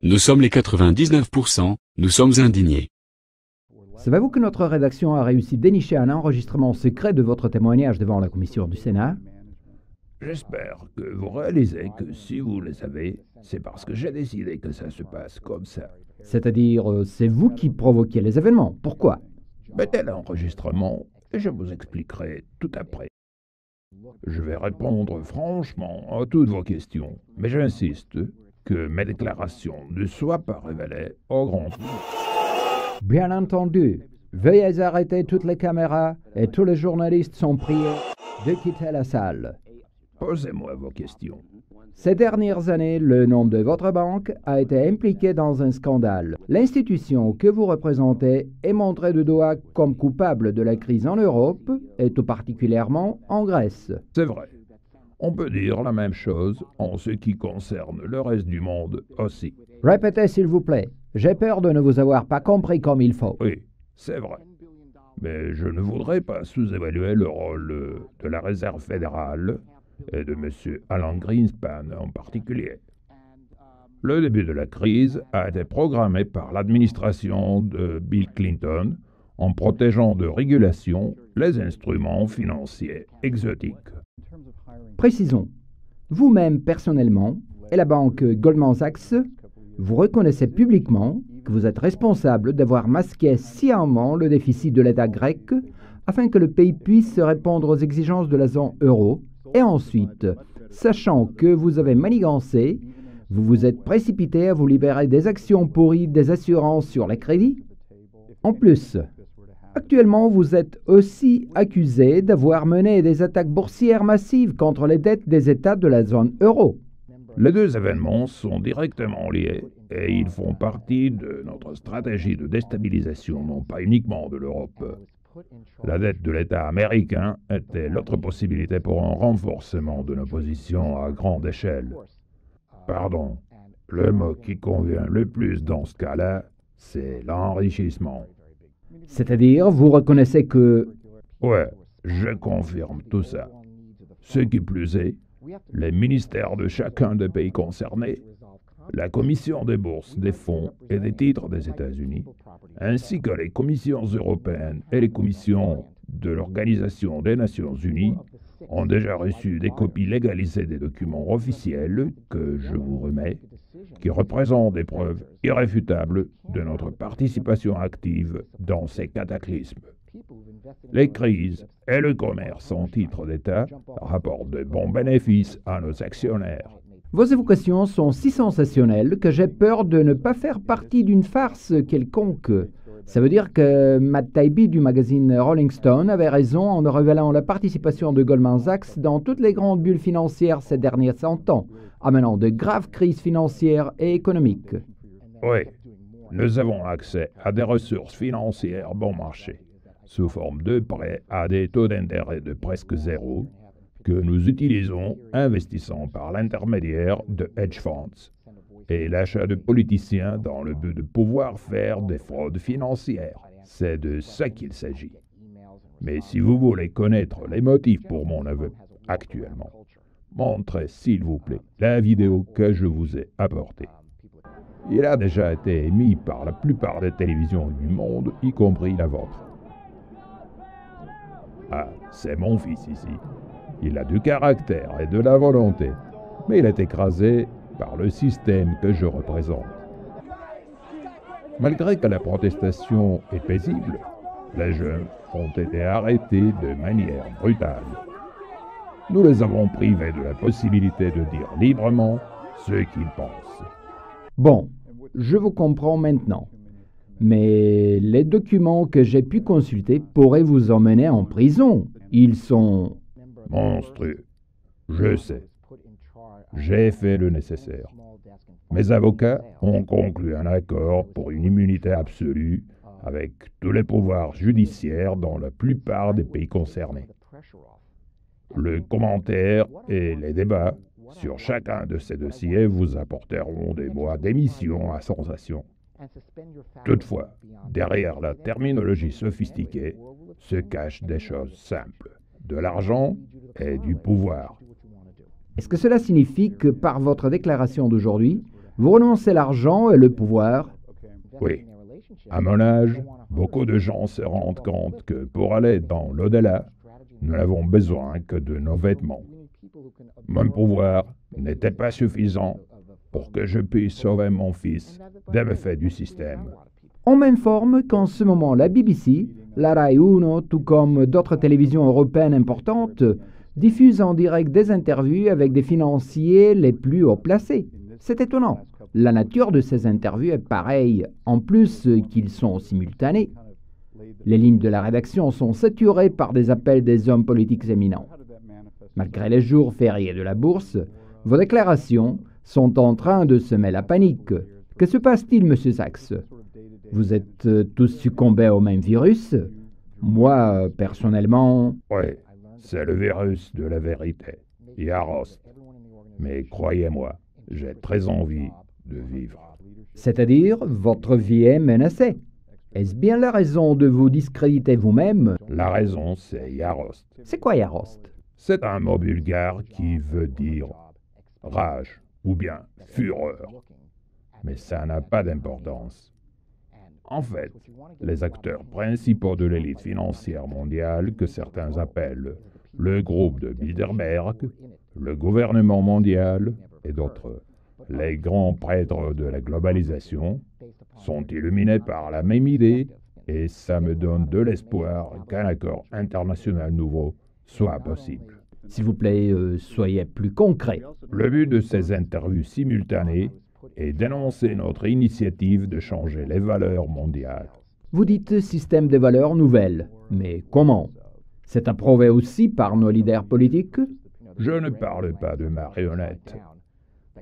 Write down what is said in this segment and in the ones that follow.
Nous sommes les 99%, nous sommes indignés. Savez-vous que notre rédaction a réussi à dénicher un enregistrement secret de votre témoignage devant la commission du Sénat? J'espère que vous réalisez que si vous le savez, c'est parce que j'ai décidé que ça se passe comme ça. C'est-à-dire, c'est vous qui provoquiez les événements. Pourquoi? Mettez l'enregistrement et je vous expliquerai tout après. Je vais répondre franchement à toutes vos questions, mais j'insiste que mes déclarations ne soient pas révélées au grand public. Bien entendu. Veuillez arrêter toutes les caméras et tous les journalistes sont priés de quitter la salle. Posez-moi vos questions. Ces dernières années, le nom de votre banque a été impliqué dans un scandale. L'institution que vous représentez est montrée du doigt comme coupable de la crise en Europe et tout particulièrement en Grèce. C'est vrai. On peut dire la même chose en ce qui concerne le reste du monde aussi. Répétez s'il vous plaît. J'ai peur de ne vous avoir pas compris comme il faut. Oui, c'est vrai. Mais je ne voudrais pas sous-évaluer le rôle de la Réserve fédérale et de M. Alan Greenspan en particulier. Le début de la crise a été programmé par l'administration de Bill Clinton en protégeant de régulation les instruments financiers exotiques. Précisons, vous-même personnellement et la banque Goldman Sachs, vous reconnaissez publiquement que vous êtes responsable d'avoir masqué sciemment le déficit de l'État grec afin que le pays puisse répondre aux exigences de la zone euro. Et ensuite, sachant que vous avez manigancé, vous vous êtes précipité à vous libérer des actions pourries des assurances sur les crédits. En plus, actuellement, vous êtes aussi accusé d'avoir mené des attaques boursières massives contre les dettes des États de la zone euro. Les deux événements sont directement liés et ils font partie de notre stratégie de déstabilisation, non pas uniquement de l'Europe. La dette de l'État américain était l'autre possibilité pour un renforcement de nos positions à grande échelle. Pardon, le mot qui convient le plus dans ce cas-là, c'est l'enrichissement. C'est-à-dire, vous reconnaissez que... Ouais, je confirme tout ça. Ce qui plus est, les ministères de chacun des pays concernés, la Commission des bourses, des fonds et des titres des États-Unis, ainsi que les commissions européennes et les commissions de l'Organisation des Nations Unies, ont déjà reçu des copies légalisées des documents officiels que je vous remets, qui représentent des preuves irréfutables de notre participation active dans ces cataclysmes. Les crises et le commerce en titre d'État rapportent de bons bénéfices à nos actionnaires. Vos évocations sont si sensationnelles que j'ai peur de ne pas faire partie d'une farce quelconque. Ça veut dire que Matt Taibbi du magazine Rolling Stone avait raison en révélant la participation de Goldman Sachs dans toutes les grandes bulles financières ces derniers 100 ans, amenant de graves crises financières et économiques. Oui, nous avons accès à des ressources financières bon marché, sous forme de prêts à des taux d'intérêt de presque zéro, que nous utilisons investissant par l'intermédiaire de hedge funds et l'achat de politiciens dans le but de pouvoir faire des fraudes financières. C'est de ça qu'il s'agit. Mais si vous voulez connaître les motifs pour mon aveu actuellement, montrez s'il vous plaît la vidéo que je vous ai apportée. Il a déjà été émis par la plupart des télévisions du monde, y compris la vôtre. Ah, c'est mon fils ici. Il a du caractère et de la volonté, mais il est écrasé par le système que je représente. Malgré que la protestation est paisible, les jeunes ont été arrêtés de manière brutale. Nous les avons privés de la possibilité de dire librement ce qu'ils pensent. Bon, je vous comprends maintenant. Mais les documents que j'ai pu consulter pourraient vous emmener en prison. Ils sont... Monstrueux. Je sais. J'ai fait le nécessaire. Mes avocats ont conclu un accord pour une immunité absolue avec tous les pouvoirs judiciaires dans la plupart des pays concernés. Le commentaire et les débats sur chacun de ces dossiers vous apporteront des mois d'émission à sensation. Toutefois, derrière la terminologie sophistiquée se cachent des choses simples, de l'argent et du pouvoir. Est-ce que cela signifie que par votre déclaration d'aujourd'hui, Vous renoncez l'argent et le pouvoir. Oui. À mon âge, beaucoup de gens se rendent compte que pour aller dans l'au-delà, nous n'avons besoin que de nos vêtements. Mon pouvoir n'était pas suffisant pour que je puisse sauver mon fils des méfaits du système. On m'informe qu'en ce moment, la BBC, la Rai Uno, tout comme d'autres télévisions européennes importantes, diffusent en direct des interviews avec des financiers les plus haut placés. C'est étonnant. La nature de ces interviews est pareille, en plus qu'ils sont simultanés. Les lignes de la rédaction sont saturées par des appels des hommes politiques éminents. Malgré les jours fériés de la bourse, vos déclarations sont en train de semer la panique. Que se passe-t-il, monsieur Sachs? Vous êtes tous succombés au même virus? Moi, personnellement... Oui, c'est le virus de la vérité, Yarost. Mais croyez-moi, j'ai très envie de vivre. C'est-à-dire, votre vie est menacée. Est-ce bien la raison de vous discréditer vous-même? La raison, c'est Yarost. C'est quoi Yarost? C'est un mot bulgare qui veut dire rage ou bien fureur. Mais ça n'a pas d'importance. En fait, les acteurs principaux de l'élite financière mondiale, que certains appellent le groupe de Bilderberg, le gouvernement mondial et d'autres, les grands prêtres de la globalisation, sont illuminés par la même idée et ça me donne de l'espoir qu'un accord international nouveau soit possible. S'il vous plaît, soyez plus concret. Le but de ces interviews simultanées est d'énoncer notre initiative de changer les valeurs mondiales. Vous dites système de valeurs nouvelles, mais comment? C'est approuvé aussi par nos leaders politiques? Je ne parle pas de marionnettes.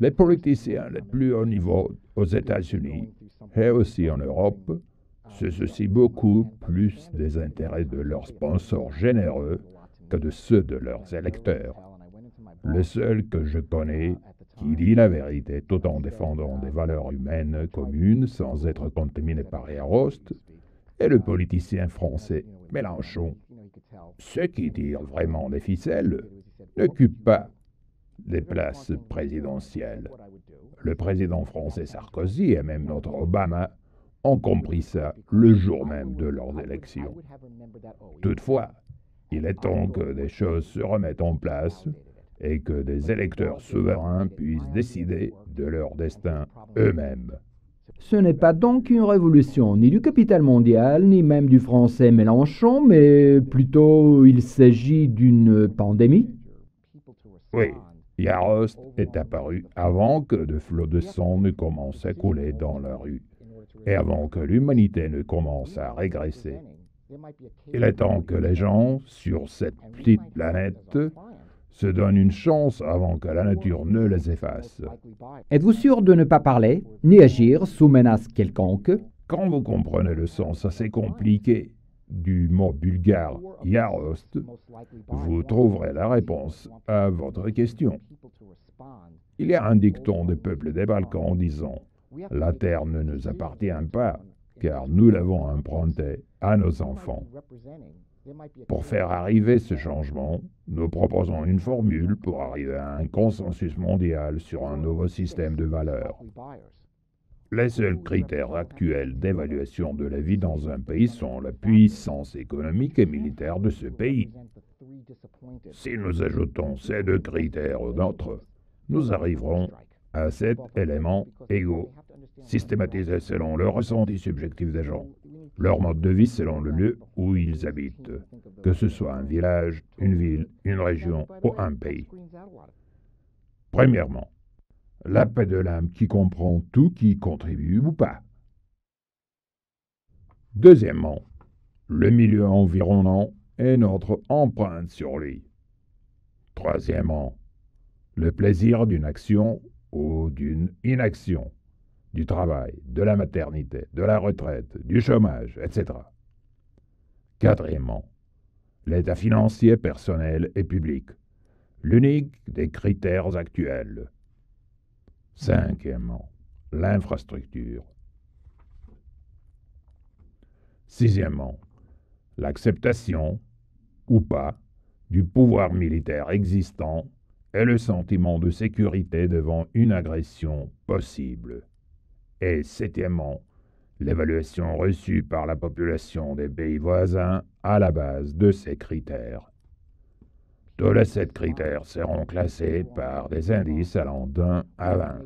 Les politiciens les plus hauts niveaux aux États-Unis et aussi en Europe se soucient beaucoup plus des intérêts de leurs sponsors généreux que de ceux de leurs électeurs. Le seul que je connais qui dit la vérité tout en défendant des valeurs humaines communes sans être contaminé par Yarost est le politicien français Mélenchon. Ceux qui tirent vraiment les ficelles n'occupent pas des places présidentielles. Le président français Sarkozy et même notre Obama ont compris ça le jour même de leurs élections. Toutefois, il est temps que des choses se remettent en place et que des électeurs souverains puissent décider de leur destin eux-mêmes. Ce n'est pas donc une révolution ni du capital mondial, ni même du français Mélenchon, mais plutôt il s'agit d'une pandémie? Oui, Yarost est apparu avant que de flots de sang ne commencent à couler dans la rue et avant que l'humanité ne commence à régresser. Il est temps que les gens sur cette petite planète se donnent une chance avant que la nature ne les efface. Êtes-vous sûr de ne pas parler, ni agir sous menace quelconque? Quand vous comprenez le sens assez compliqué du mot bulgare Yarost, vous trouverez la réponse à votre question. Il y a un dicton des peuples des Balkans disant « La terre ne nous appartient pas, car nous l'avons empruntée à nos enfants ». Pour faire arriver ce changement, nous proposons une formule pour arriver à un consensus mondial sur un nouveau système de valeurs. Les seuls critères actuels d'évaluation de la vie dans un pays sont la puissance économique et militaire de ce pays. Si nous ajoutons ces deux critères aux nôtres, nous arriverons à 7 éléments égaux, systématisés selon le ressenti subjectif des gens, leur mode de vie selon le lieu où ils habitent, que ce soit un village, une ville, une région ou un pays. Premièrement, la paix de l'âme qui comprend tout qui contribue ou pas. Deuxièmement, le milieu environnant et notre empreinte sur lui. Troisièmement, le plaisir d'une action ou d'une inaction, du travail, de la maternité, de la retraite, du chômage, etc. Quatrièmement, l'état financier personnel et public, l'unique des critères actuels. Cinquièmement, l'infrastructure. Sixièmement, l'acceptation, ou pas, du pouvoir militaire existant et le sentiment de sécurité devant une agression possible. Et septièmement, l'évaluation reçue par la population des pays voisins à la base de ces critères. Tous les 7 critères seront classés par des indices allant d'1 à 20.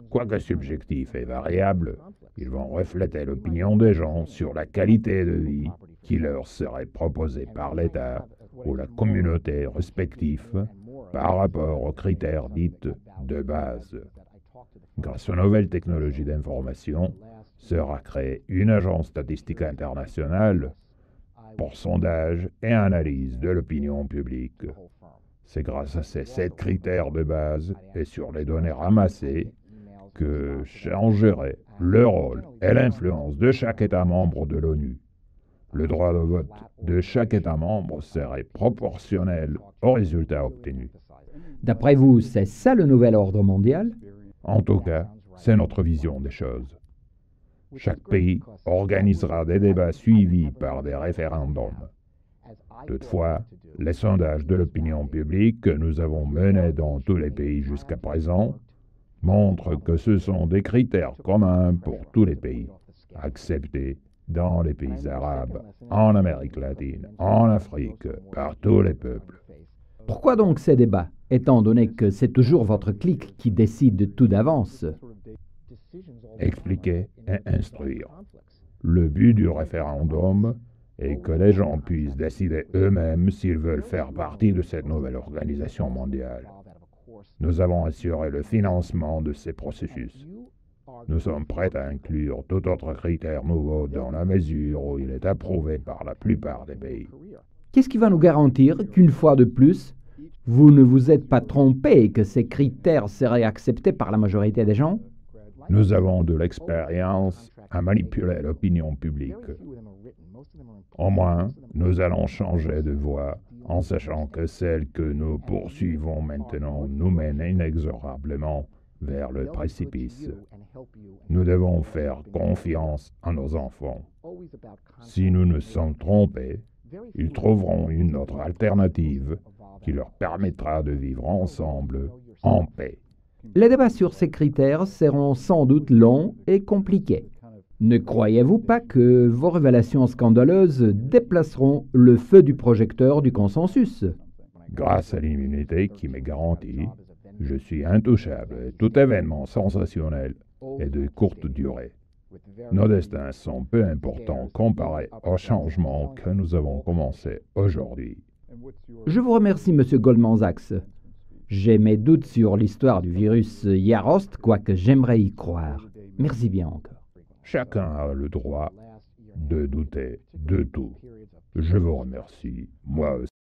Quoique subjectifs et variables, ils vont refléter l'opinion des gens sur la qualité de vie qui leur serait proposée par l'État ou la communauté respective par rapport aux critères dits de base. Grâce aux nouvelles technologies d'information, sera créée une agence statistique internationale pour sondage et analyse de l'opinion publique. C'est grâce à ces 7 critères de base et sur les données ramassées que changerait le rôle et l'influence de chaque État membre de l'ONU. Le droit de vote de chaque État membre serait proportionnel aux résultats obtenus. D'après vous, c'est ça le nouvel ordre mondial? En tout cas, c'est notre vision des choses. Chaque pays organisera des débats suivis par des référendums. Toutefois, les sondages de l'opinion publique que nous avons menés dans tous les pays jusqu'à présent montrent que ce sont des critères communs pour tous les pays, acceptés dans les pays arabes, en Amérique latine, en Afrique, par tous les peuples. Pourquoi donc ces débats, étant donné que c'est toujours votre clique qui décide tout d'avance? Expliquer et instruire. Le but du référendum est que les gens puissent décider eux-mêmes s'ils veulent faire partie de cette nouvelle organisation mondiale. Nous avons assuré le financement de ces processus. Nous sommes prêts à inclure tout autre critère nouveau dans la mesure où il est approuvé par la plupart des pays. Qu'est-ce qui va nous garantir qu'une fois de plus, vous ne vous êtes pas trompé et que ces critères seraient acceptés par la majorité des gens? Nous avons de l'expérience à manipuler l'opinion publique. Au moins, nous allons changer de voie en sachant que celle que nous poursuivons maintenant nous mène inexorablement vers le précipice. Nous devons faire confiance à nos enfants. Si nous nous sommes trompés, ils trouveront une autre alternative qui leur permettra de vivre ensemble en paix. Les débats sur ces critères seront sans doute longs et compliqués. Ne croyez-vous pas que vos révélations scandaleuses déplaceront le feu du projecteur du consensus? Grâce à l'immunité qui m'est garantie, je suis intouchable et tout événement sensationnel est de courte durée. Nos destins sont peu importants comparés aux changements que nous avons commencés aujourd'hui. Je vous remercie, Monsieur Goldman Sachs. J'ai mes doutes sur l'histoire du virus Yarost, quoique j'aimerais y croire. Merci bien encore. Chacun a le droit de douter de tout. Je vous remercie, moi aussi.